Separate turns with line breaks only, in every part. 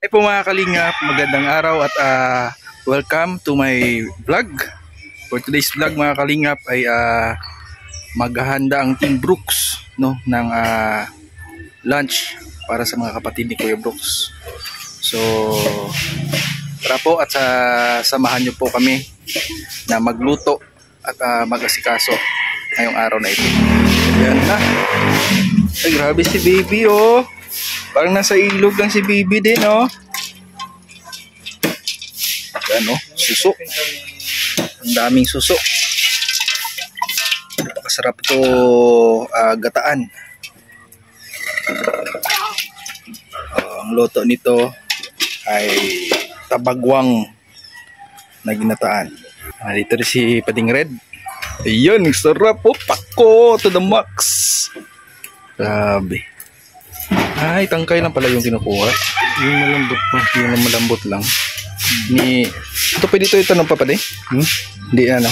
Po mga kalingap, magandang araw at welcome to my vlog. For today's vlog mga kalingap ay maghahanda ang Team Brooks ng lunch para sa mga kapatid ni Kuya Brooks. So tara po at samahan niyo po kami na magluto at mag-asikaso ngayong araw na ito. Ayan na. Ay grabe si baby oh. Parang nasa ilog lang si baby din oh. Yan oh, suso. Ang daming suso. Napakasarap ito gataan. Ang luto nito ay tabagwang na ginataan. Dito rin si Pading Red. Ayun, sarap po. Pako to the max. Grabe. Ay, tangkay lang pala yung kinukuha. Yung malambot pa. Yung malambot lang. Ito pwede ito ng papade? Hindi ano?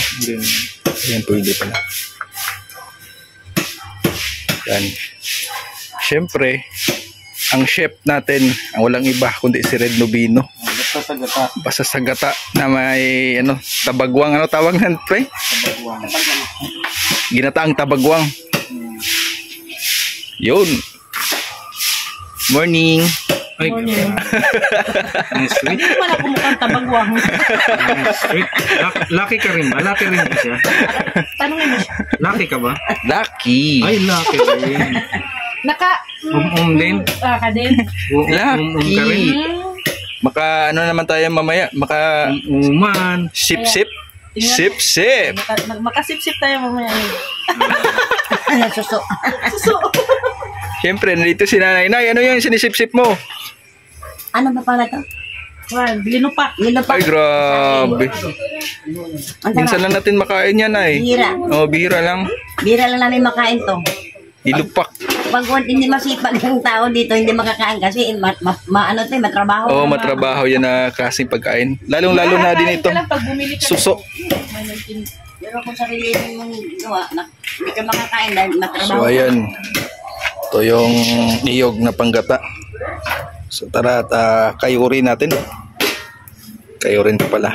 Yan pwede pala. Yan. Siyempre, ang chef natin, ang walang iba kundi si Red Nobino. Basta sa gata na may tabagwang. Ano tawag na pre? Tabagwang. Ginataang tabagwang. Yun. Morning.
Ay, morning. Sweet. Hindi pala kumukhang tabagwang. Sweet. Lucky ka rin ba? Lucky rin ba siya? Tanungin mo siya. Lucky ka ba?
Lucky.
Ay, lucky rin. Din?
Ka din.
Lucky.
Ka rin?
Maka ano naman tayo mamaya? Maka
uman.
Sip-sip. Sip-sip.
Makasip-sip tayo mamaya.
Suso.
Suso.
Siyempre, nandito si Nanay. Nay, ano yung sinisip-sip mo?
Ano ba pala to?
Linupak.
Linupak.
Ay, grabe. Minsan lang natin makain yan, Nay.
Bira.
Oo, bira lang.
Bira lang namin makain to.
Nilupak.
Pag hindi masipag ng tao dito, hindi makakain kasi matrabaho.
Oo, matrabaho yan na klaseng pagkain. Lalong-lalo na din ito. Suso.
Pero kung sarili mong gawa, hindi ka makakain dahil matrabaho.
So, ayan. Ito yung niyog na panggata. So, tara at kayurin natin. Kayurin pa pala.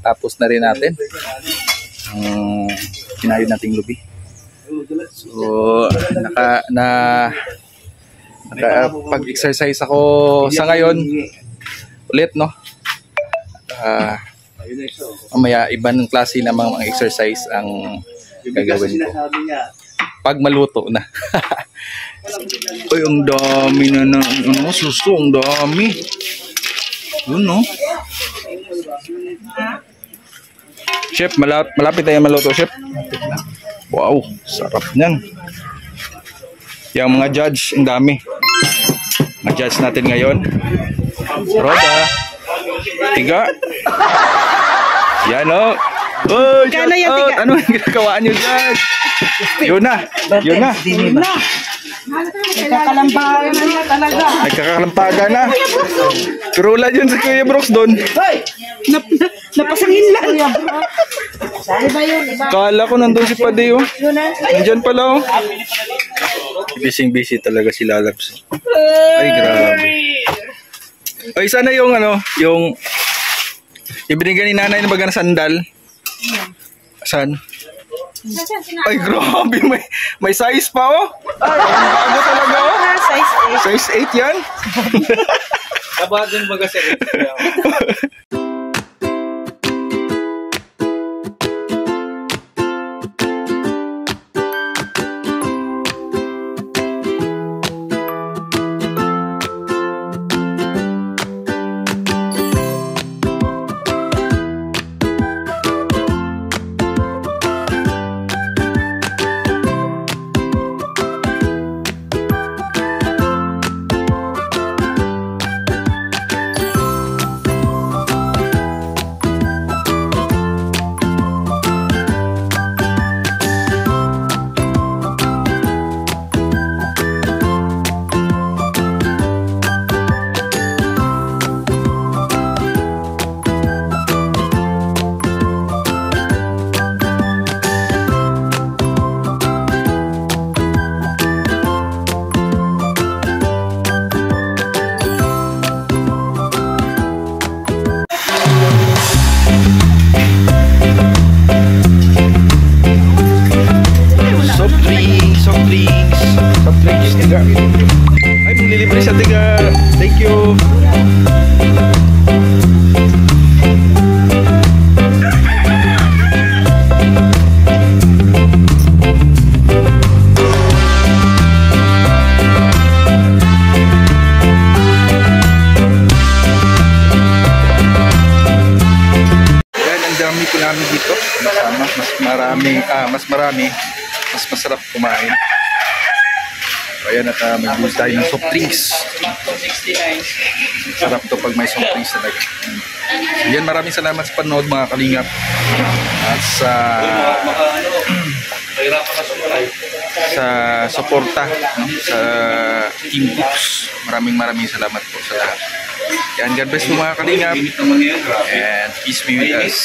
Tapos na rin natin ang kinain nating lubi. So, pag-exercise ako sa ngayon ulit, no? Mamaya ibang klase na mga exercise ang gagawin ko pag maluto na. Uy, ang dami na ano, suso, ang dami. Yun, no? Chef, malapit tayo maluto, chef. Wow, sarap niyan. Yung mga judge, ang dami. Mga judge natin ngayon. Roda. Tiga. Yan, o. Oh, ano ang ginagawa nyo dyan? Yun na.
Nagkakalambagan na talaga.
Nagkakalampagan na. Kurula yun sa Kuya Brooks doon.
Napasangin lang.
Saan ba yun? Iba?
Kala ko nandun si Padeo. Nandyan pala, oh. Busy talaga si Lalabs. Ay, grabe. Ay, sana yung ano, yung ibinigay ni nanay na baga na sandal. Saan? Ay, grabe. May size pa, oh. Ay, ang bago talaga, oh. Size 8 yan.
Kabagan baga sa
tiga. Ay, maglilibre siya, tiga. Thank you. Yan, ang dami po namin dito. Mas marami, mas masarap kumain. Ayan, at may boost tayo ng soft drinks. Sarap to pag may soft drinks talaga. Ayan, maraming salamat sa panood mga kalingap. At sa suporta, no? Sa Team Brooks. Maraming salamat po sa lahat. Ayan, God bless po mga kalingap. And peace be with us.